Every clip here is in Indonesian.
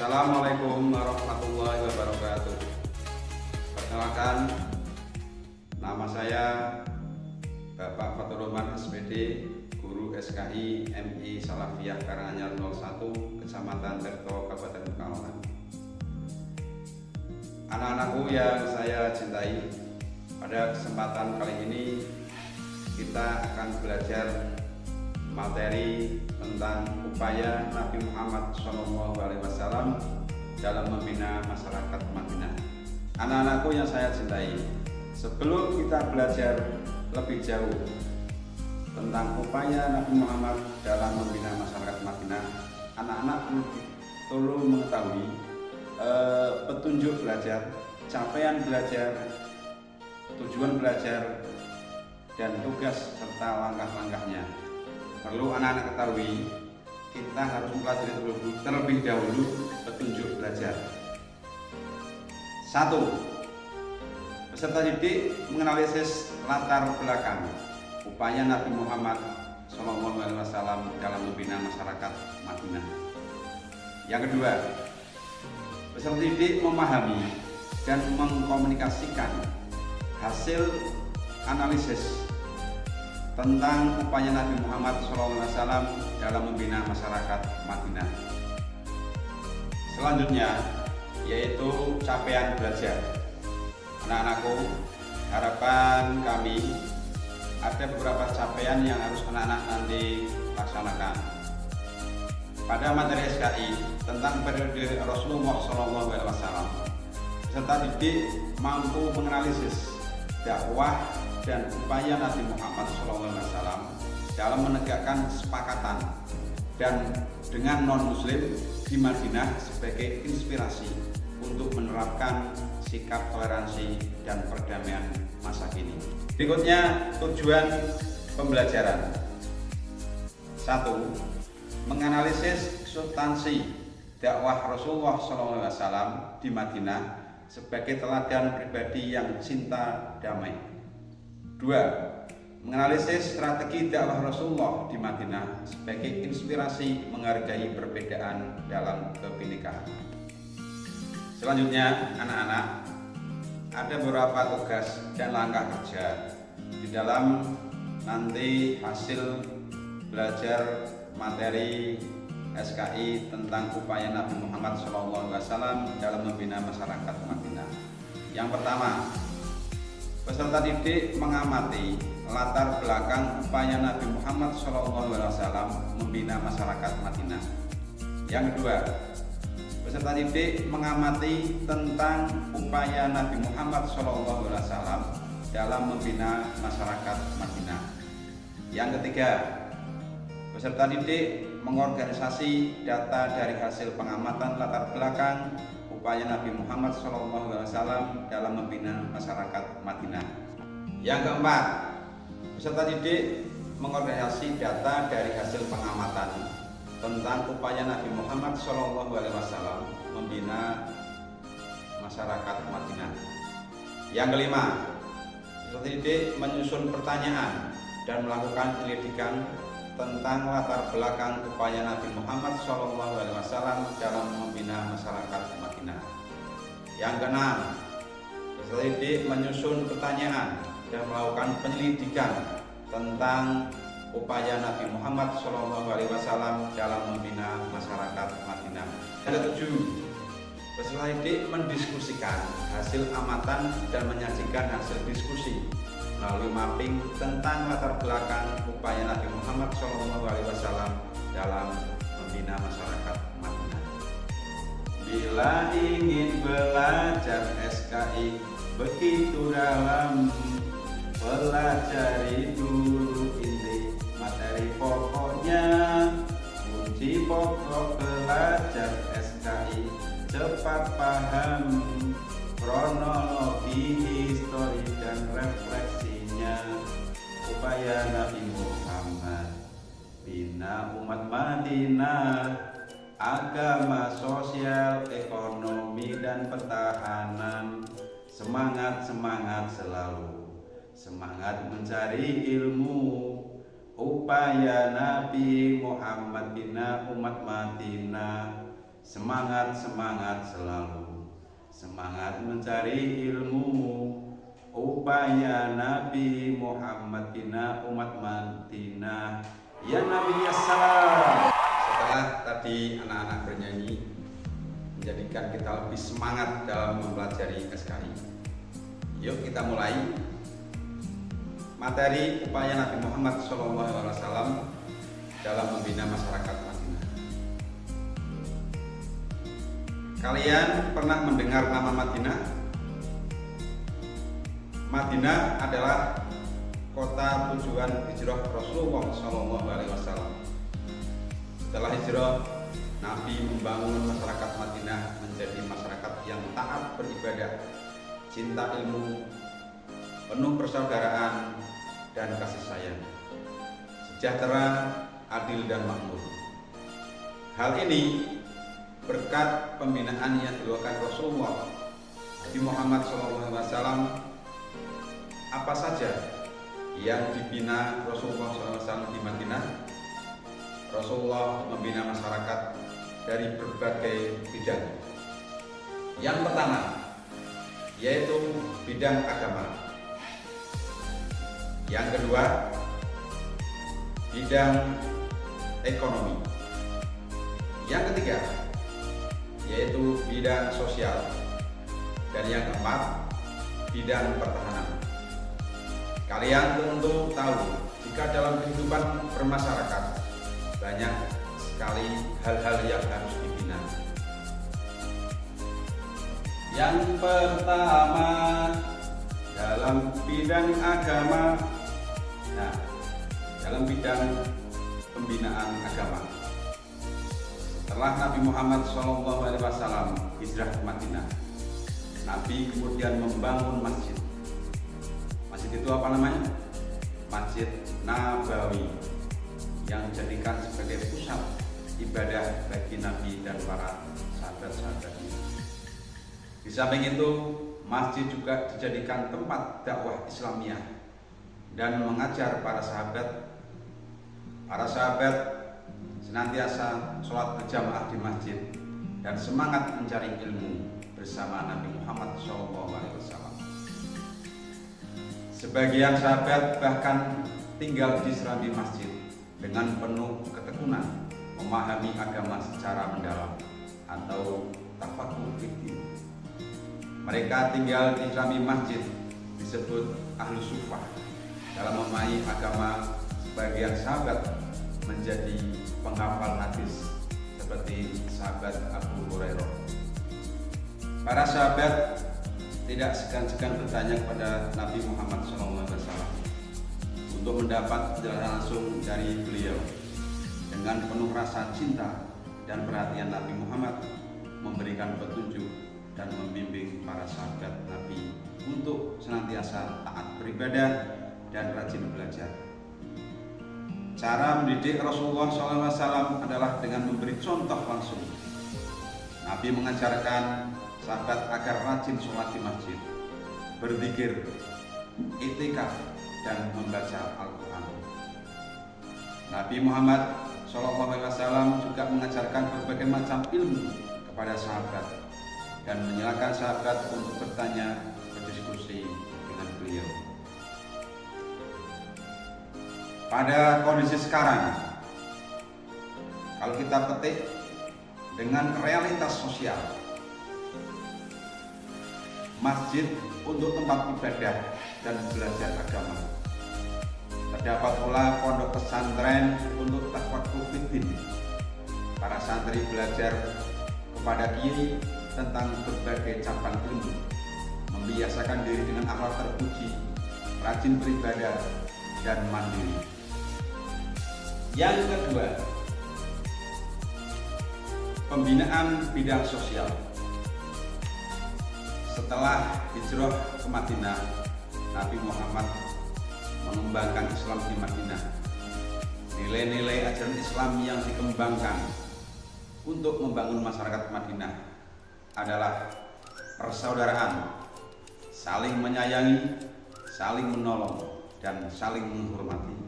Assalamualaikum warahmatullahi wabarakatuh. Perkenalkan, nama saya Bapak Fatur Rahman SPD, Guru SKI MI Salafiyah Karanganyar 01, Kecamatan Tirto, Kabupaten Pekalongan. Anak-anakku yang saya cintai, pada kesempatan kali ini kita akan belajar materi tentang upaya Nabi Muhammad SAW dalam membina masyarakat Madinah. Anak-anakku yang saya cintai, sebelum kita belajar lebih jauh tentang upaya Nabi Muhammad dalam membina masyarakat Madinah, anak-anak perlu mengetahui petunjuk belajar, capaian belajar, tujuan belajar, dan tugas serta langkah-langkahnya. Perlu anak-anak ketahui, kita harus mempelajari terlebih dahulu petunjuk belajar. 1. Peserta didik menganalisis latar belakang upaya Nabi Muhammad SAW dalam membina masyarakat Madinah. Yang kedua, peserta didik memahami dan mengkomunikasikan hasil analisis tentang upaya Nabi Muhammad SAW dalam membina masyarakat Madinah. Selanjutnya yaitu capaian belajar. Anak-anakku, harapan kami ada beberapa capaian yang harus anak-anak nanti laksanakan. Pada materi SKI tentang periode Rasulullah SAW, peserta didik mampu menganalisis dakwah dan upaya Nabi Muhammad SAW dalam menegakkan kesepakatan dan dengan non-muslim di Madinah sebagai inspirasi untuk menerapkan sikap toleransi dan perdamaian masa kini. Berikutnya tujuan pembelajaran. 1. Menganalisis substansi dakwah Rasulullah SAW di Madinah sebagai teladan pribadi yang cinta damai. 2. Menganalisis strategi dakwah Rasulullah di Madinah sebagai inspirasi menghargai perbedaan dalam kebinekaan. Selanjutnya, anak-anak, ada beberapa tugas dan langkah kerja di dalam nanti hasil belajar materi SKI tentang upaya Nabi Muhammad SAW dalam membina masyarakat Madinah. Yang pertama, peserta didik mengamati latar belakang upaya Nabi Muhammad SAW membina masyarakat Madinah. Yang kedua, peserta didik mengamati tentang upaya Nabi Muhammad SAW dalam membina masyarakat Madinah. Yang ketiga, peserta didik mengorganisasi data dari hasil pengamatan latar belakang upaya Nabi Muhammad SAW dalam membina masyarakat Madinah. Yang keempat, peserta didik mengorganisasi data dari hasil pengamatan tentang upaya Nabi Muhammad SAW membina masyarakat Madinah. Yang kelima, peserta didik menyusun pertanyaan dan melakukan penyelidikan tentang latar belakang upaya Nabi Muhammad SAW dalam membina masyarakat Madinah. Yang keenam, peserta didik menyusun pertanyaan dan melakukan penyelidikan tentang upaya Nabi Muhammad SAW dalam membina masyarakat Madinah. Yang ketujuh, peserta didik mendiskusikan hasil amatan dan menyajikan hasil diskusi melalui mapping tentang latar belakang upaya Nabi Muhammad SAW dalam membina masyarakat Madinah. Bila ingin belajar SKI begitu dalam, pelajari dulu inti materi pokoknya. Kunci pokok belajar SKI, cepat paham kronologi, histori, dan refleksinya upaya Nabi Muhammad bina umat Madinah, agama, sosial, ekonomi, dan pertahanan. Semangat selalu, semangat mencari ilmu, upaya Nabi Muhammad bina umat Madinah, Semangat, semangat selalu, semangat mencari ilmu. Upaya Nabi Muhammad bina umat Madinah, ya Nabi ya salam. Setelah tadi anak-anak bernyanyi menjadikan kita lebih semangat dalam mempelajari SKI, yuk kita mulai materi upaya Nabi Muhammad SAW dalam membina masyarakat Madinah. Kalian pernah mendengar nama Madinah? Madinah adalah kota tujuan hijrah Rasulullah SAW. Setelah hijrah, Nabi membangun masyarakat Madinah menjadi masyarakat yang taat beribadah, cinta ilmu, penuh persaudaraan dan kasih sayang, sejahtera, adil dan makmur. Hal ini berkat pembinaan yang dilakukan Rasulullah Nabi Muhammad SAW. Apa saja yang dibina Rasulullah SAW di Madinah? Rasulullah membina masyarakat dari berbagai bidang. Yang pertama yaitu bidang agama. Yang kedua bidang ekonomi. Yang ketiga yaitu bidang sosial. Dan yang keempat bidang pertahanan. Kalian tentu tahu jika dalam kehidupan bermasyarakat banyak sekali hal-hal yang harus dibina. Yang pertama dalam bidang agama. Nah, dalam bidang pembinaan agama, setelah Nabi Muhammad SAW hijrah ke Madinah, Nabi kemudian membangun masjid. Masjid itu apa namanya? Masjid Nabawi, yang dijadikan sebagai pusat ibadah bagi Nabi dan para sahabat-sahabatnya. Di samping itu, masjid juga dijadikan tempat dakwah Islamiyah dan mengajar para sahabat. Para sahabat senantiasa sholat berjamaah di masjid dan semangat mencari ilmu bersama Nabi Muhammad SAW. Sebagian sahabat bahkan tinggal di serambi masjid dengan penuh ketekunan memahami agama secara mendalam atau tafaqquh fiddin. Mereka tinggal di serambi masjid disebut ahlu sufah. Dalam memahami agama, sebagian sahabat menjadi penghafal hadis seperti sahabat Abu Hurairah. Para sahabat tidak segan-segan bertanya kepada Nabi Muhammad SAW untuk mendapat penjelasan langsung dari beliau. Dengan penuh rasa cinta dan perhatian, Nabi Muhammad memberikan petunjuk dan membimbing para sahabat Nabi untuk senantiasa taat beribadah dan rajin belajar. Cara mendidik Rasulullah SAW adalah dengan memberi contoh langsung. Nabi mengajarkan sahabat agar rajin sholat di masjid, berzikir, i'tikaf, dan membaca Al-Quran. Nabi Muhammad SAW juga mengajarkan berbagai macam ilmu kepada sahabat dan menyilahkan sahabat untuk bertanya, berdiskusi dengan beliau. Pada kondisi sekarang, kalau kita petik dengan realitas sosial, masjid untuk tempat ibadah dan belajar agama. Terdapat pula pondok pesantren untuk tafaqquh fiddin. Para santri belajar kepada kiai tentang berbagai cabang ilmu, membiasakan diri dengan akhlak terpuji, rajin beribadah, dan mandiri. Yang kedua, pembinaan bidang sosial. Setelah hijrah ke Madinah, Nabi Muhammad mengembangkan Islam di Madinah. Nilai-nilai ajaran Islam yang dikembangkan untuk membangun masyarakat Madinah adalah persaudaraan, saling menyayangi, saling menolong, dan saling menghormati.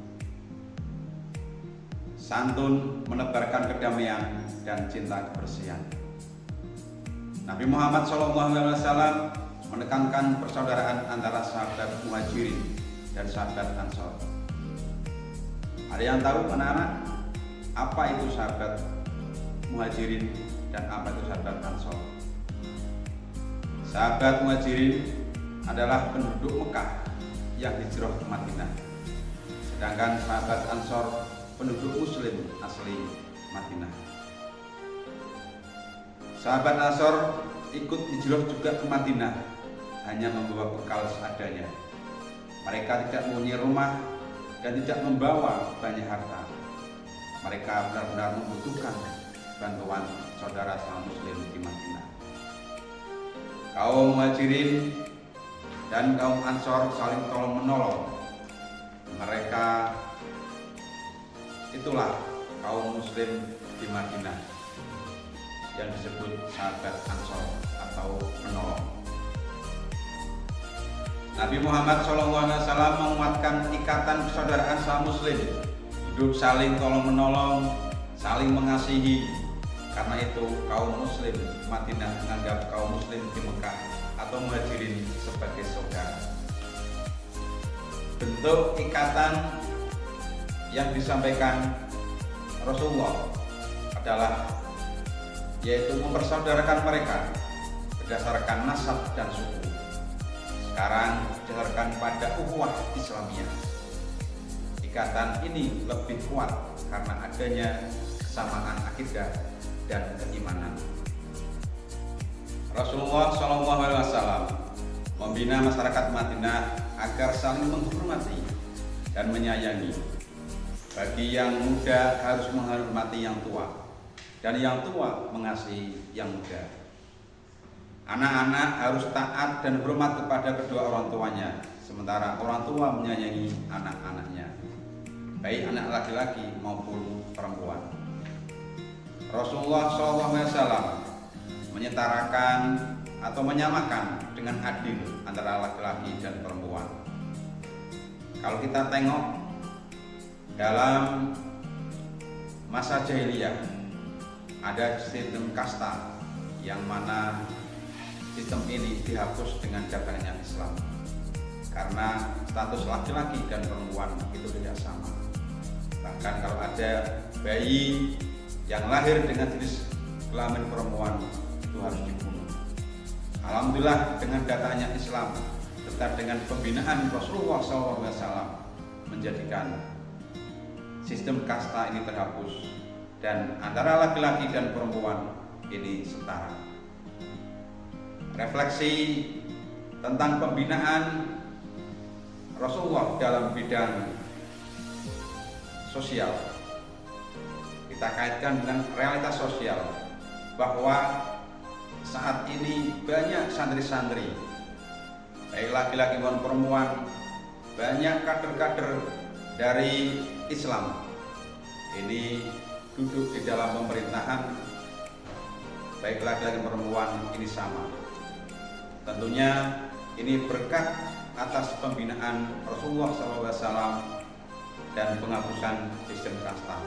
Santun, menebarkan kedamaian dan cinta kebersihan. Nabi Muhammad SAW menekankan persaudaraan antara sahabat Muhajirin dan sahabat Ansor. Ada yang tahu anak-anak apa itu sahabat Muhajirin dan apa itu sahabat Ansor? Sahabat Muhajirin adalah penduduk Mekah yang hijrah ke Madinah, sedangkan sahabat Ansor penduduk Muslim asli Madinah. Sahabat Ansor ikut hijrah juga ke Madinah, hanya membawa bekal seadanya. Mereka tidak mempunyai rumah dan tidak membawa banyak harta. Mereka benar-benar membutuhkan bantuan saudara sama Muslim di Madinah. Kaum Muhajirin dan kaum Ansor saling tolong menolong. Mereka itulah kaum Muslim di Madinah yang disebut sahabat Ansor atau penolong. Nabi Muhammad SAW menguatkan ikatan persaudaraan sama Muslim, hidup saling tolong menolong, saling mengasihi. Karena itu kaum Muslim Madinah menganggap kaum Muslim di Mekah atau Muhajirin sebagai saudara. Bentuk ikatan yang disampaikan Rasulullah adalah yaitu mempersaudarakan mereka berdasarkan nasab dan suku. Sekarang berdasarkan pada ukhuwah Islamiyah. Ikatan ini lebih kuat karena adanya kesamaan akidah dan keimanan. Rasulullah SAW membina masyarakat Madinah agar saling menghormati dan menyayangi. Bagi yang muda harus menghormati yang tua, dan yang tua mengasihi yang muda. Anak-anak harus taat dan hormat kepada kedua orang tuanya, sementara orang tua menyayangi anak-anaknya, baik anak laki-laki maupun perempuan. Rasulullah SAW menyetarakan atau menyamakan dengan adil antara laki-laki dan perempuan. Kalau kita tengok dalam masa jahiliyah, ada sistem kasta yang mana sistem ini dihapus dengan datangnya Islam, karena status laki-laki dan perempuan itu tidak sama. Bahkan kalau ada bayi yang lahir dengan jenis kelamin perempuan itu harus dibunuh. Alhamdulillah dengan datangnya Islam serta dengan pembinaan Rasulullah SAW menjadikan sistem kasta ini terhapus dan antara laki-laki dan perempuan ini setara. Refleksi tentang pembinaan Rasulullah dalam bidang sosial, kita kaitkan dengan realitas sosial bahwa saat ini banyak santri-santri, baik laki-laki maupun perempuan, banyak kader-kader dari Islam ini duduk di dalam pemerintahan, baik laki-laki dan perempuan ini sama. Tentunya ini berkat atas pembinaan Rasulullah SAW dan penghapusan sistem kasta.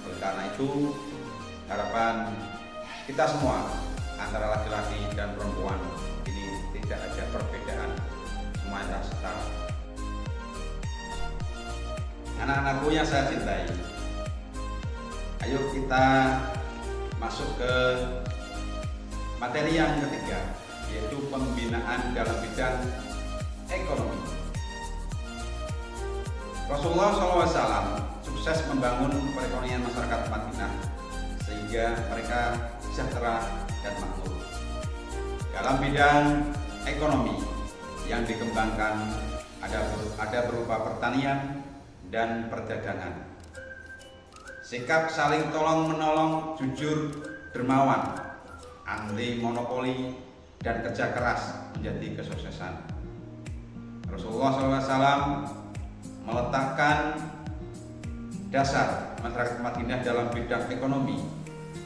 Oleh karena itu, harapan kita semua antara laki-laki dan perempuan ini tidak ada perbedaan, semuanya setara. Anak-anakku yang saya cintai, ayo kita masuk ke materi yang ketiga, yaitu pembinaan dalam bidang ekonomi. Rasulullah SAW sukses membangun perekonomian masyarakat Madinah sehingga mereka sejahtera dan makmur. Dalam bidang ekonomi yang dikembangkan ada berupa pertanian dan perdagangan. Sikap saling tolong menolong, jujur, dermawan, anti monopoli dan kerja keras menjadi kesuksesan. Rasulullah SAW meletakkan dasar masyarakat Madinah dalam bidang ekonomi,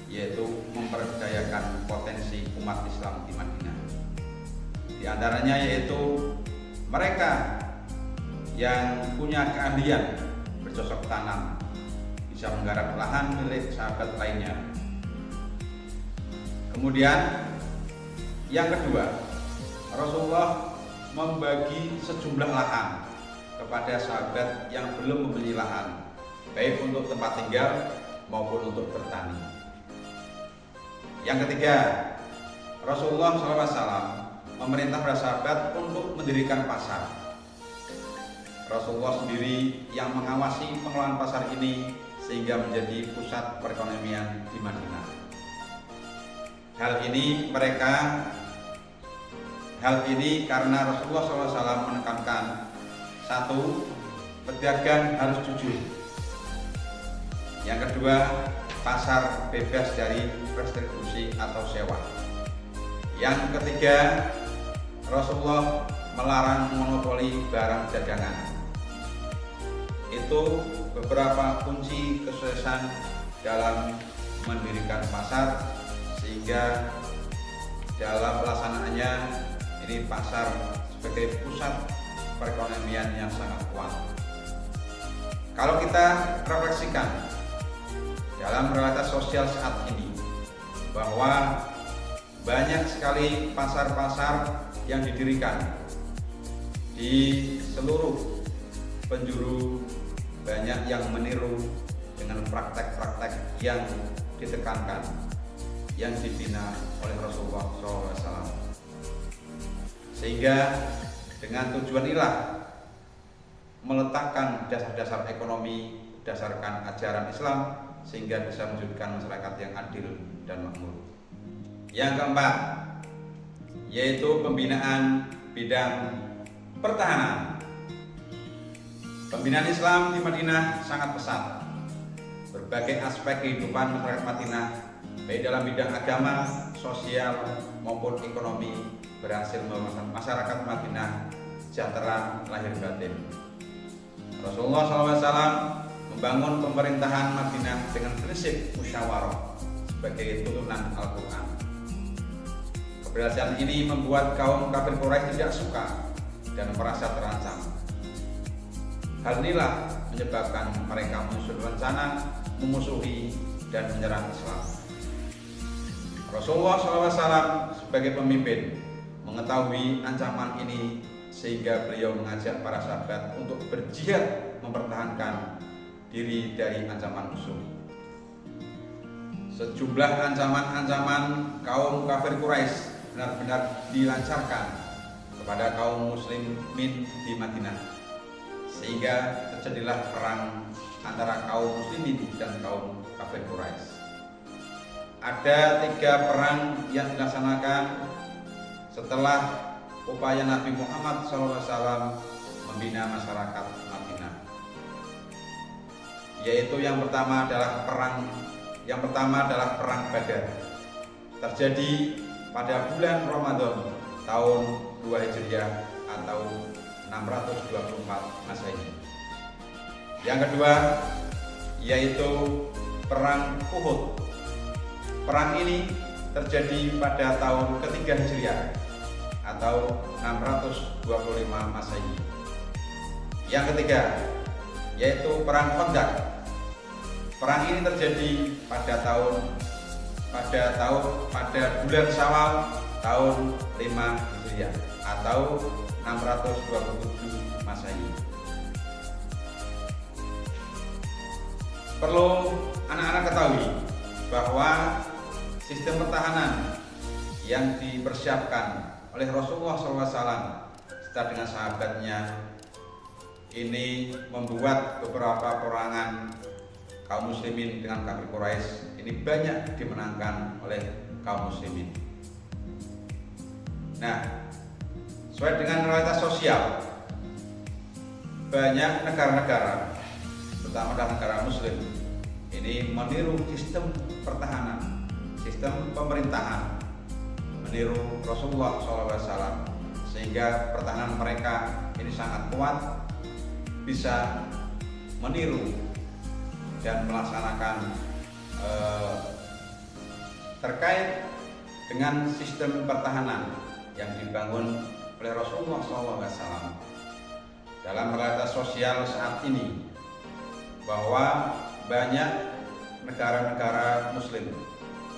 yaitu memperdayakan potensi umat Islam di Madinah. Di antaranya yaitu mereka yang punya keahlian bercocok tanam, bisa menggarap lahan milik sahabat lainnya. Kemudian yang kedua, Rasulullah membagi sejumlah lahan kepada sahabat yang belum memiliki lahan, baik untuk tempat tinggal maupun untuk bertani. Yang ketiga, Rasulullah SAW memerintah para sahabat untuk mendirikan pasar. Rasulullah sendiri yang mengawasi pengelolaan pasar ini sehingga menjadi pusat perekonomian di Madinah. Hal ini karena Rasulullah SAW menekankan, satu, pedagang harus jujur. Yang kedua, pasar bebas dari restitusi atau sewa. Yang ketiga, Rasulullah melarang monopoli barang dagangan. Itu beberapa kunci kesuksesan dalam mendirikan pasar, sehingga dalam pelaksanaannya ini pasar sebagai pusat perekonomian yang sangat kuat. Kalau kita refleksikan dalam realitas sosial saat ini, bahwa banyak sekali pasar-pasar yang didirikan di seluruh penjuru, banyak yang meniru dengan praktek-praktek yang ditekankan, yang dibina oleh Rasulullah SAW. Sehingga dengan tujuan inilah meletakkan dasar-dasar ekonomi berdasarkan ajaran Islam, sehingga bisa mewujudkan masyarakat yang adil dan makmur. Yang keempat, yaitu pembinaan bidang pertahanan. Pembinaan Islam di Madinah sangat pesat. Berbagai aspek kehidupan masyarakat Madinah, baik dalam bidang agama, sosial, maupun ekonomi, berhasil membuat masyarakat Madinah sejahtera lahir batin. Rasulullah SAW membangun pemerintahan Madinah dengan prinsip musyawarah sebagai turunan Al-Quran. Keberhasilan ini membuat kaum kafir Quraisy tidak suka dan merasa terancam. Hal inilah menyebabkan mereka menyusun rencana memusuhi dan menyerang Islam. Rasulullah SAW sebagai pemimpin mengetahui ancaman ini, sehingga beliau mengajak para sahabat untuk berjihad mempertahankan diri dari ancaman musuh. Sejumlah ancaman-ancaman kaum kafir Quraisy benar-benar dilancarkan kepada kaum muslimin di Madinah, sehingga terjadilah perang antara kaum muslimin dan kaum kafir Quraisy. Ada 3 perang yang dilaksanakan setelah upaya Nabi Muhammad SAW membina masyarakat Madinah. Yaitu yang pertama adalah perang Badar. Terjadi pada bulan Ramadan tahun 2 Hijriah atau 624 Masehi. Yang kedua yaitu perang Uhud. Perang ini terjadi pada tahun ketiga Hijriah atau 625 Masehi. Yang ketiga yaitu perang Khandaq. Perang ini terjadi pada bulan Syawal tahun 5 Hijriah atau 627 Masehi. Perlu anak-anak ketahui bahwa sistem pertahanan yang dipersiapkan oleh Rasulullah SAW serta dengan sahabatnya ini membuat beberapa peperangan kaum muslimin dengan kafir Quraisy ini banyak dimenangkan oleh kaum muslimin. Nah, sesuai dengan realitas sosial, banyak negara-negara, terutama negara muslim, ini meniru sistem pertahanan, sistem pemerintahan, meniru Rasulullah SAW, sehingga pertahanan mereka ini sangat kuat, bisa meniru dan melaksanakan terkait dengan sistem pertahanan yang dibangun oleh Rasulullah SAW. Dalam realitas sosial saat ini, bahwa banyak negara-negara muslim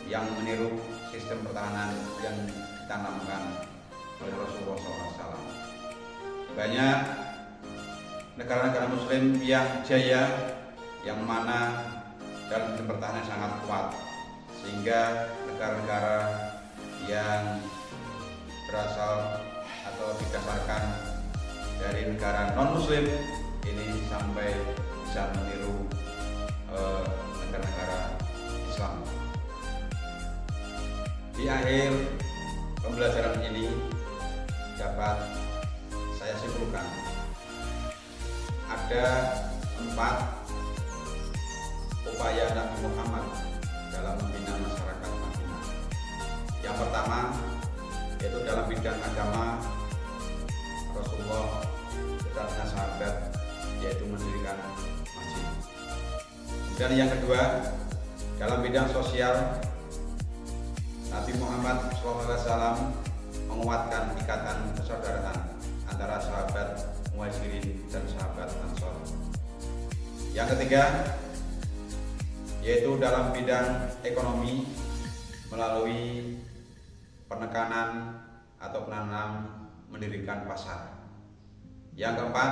yang meniru sistem pertahanan yang ditanamkan oleh Rasulullah SAW. Banyak negara-negara Muslim yang jaya, yang mana dalam sistem pertahanan sangat kuat, sehingga negara-negara yang berasal atau didasarkan dari negara non-Muslim ini sampai bisa meniru negara-negara Islam. Di akhir pembelajaran ini dapat saya simpulkan ada 4 upaya Nabi Muhammad dalam membina masyarakat Madinah. Yang pertama yaitu dalam bidang agama, Rasulullah beserta sahabat yaitu mendirikan masjid. Dan yang kedua, dalam bidang sosial, Nabi Muhammad SAW menguatkan ikatan persaudaraan antara sahabat Muhajirin dan sahabat Ansor. Yang ketiga, yaitu dalam bidang ekonomi melalui penekanan atau penanam mendirikan pasar. Yang keempat,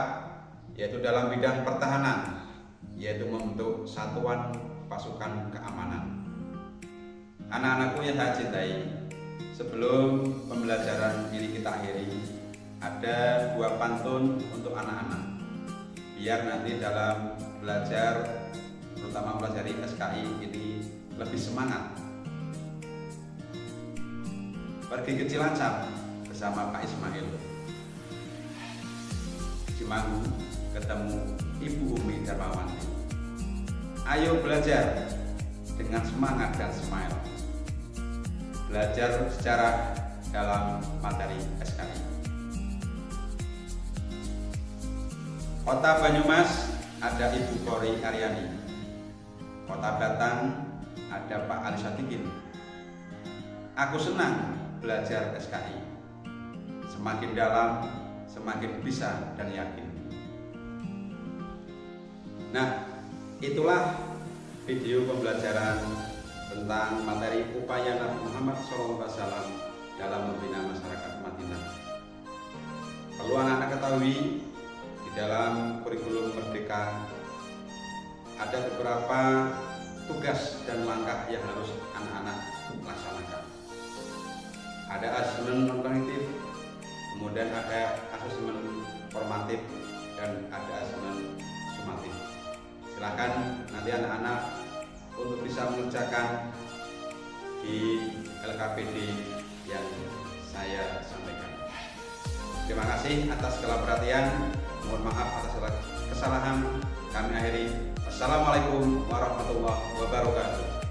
yaitu dalam bidang pertahanan, yaitu membentuk satuan pasukan keamanan. Anak-anakku yang saya cintai, sebelum pembelajaran ini kita akhiri, ada 2 pantun untuk anak-anak, biar nanti dalam belajar, terutama pelajari SKI ini lebih semangat. Pergi ke Cilacap bersama Pak Ismail, Cimanggu ketemu Ibu Umi Darmawanti. Ayo belajar dengan semangat dan smile. Belajar sejarah dalam materi SKI. Kota Banyumas ada Ibu Kori Aryani. Kota Batang ada Pak Ali Sadikin. Aku senang belajar SKI. Semakin dalam, semakin bisa dan yakin. Nah, itulah video pembelajaran tentang materi upaya Nabi Muhammad SAW dalam membina masyarakat Madinah. Perlu anak-anak ketahui, di dalam kurikulum Merdeka ada beberapa tugas dan langkah yang harus anak-anak laksanakan. Ada asesmen non-kognitif, kemudian ada asesmen formatif, dan ada asesmen sumatif. Silakan nanti anak-anak untuk bisa mengerjakan di LKPD yang saya sampaikan. Terima kasih atas segala perhatian. Mohon maaf atas segala kesalahan. Kami akhiri. Wassalamualaikum warahmatullahi wabarakatuh.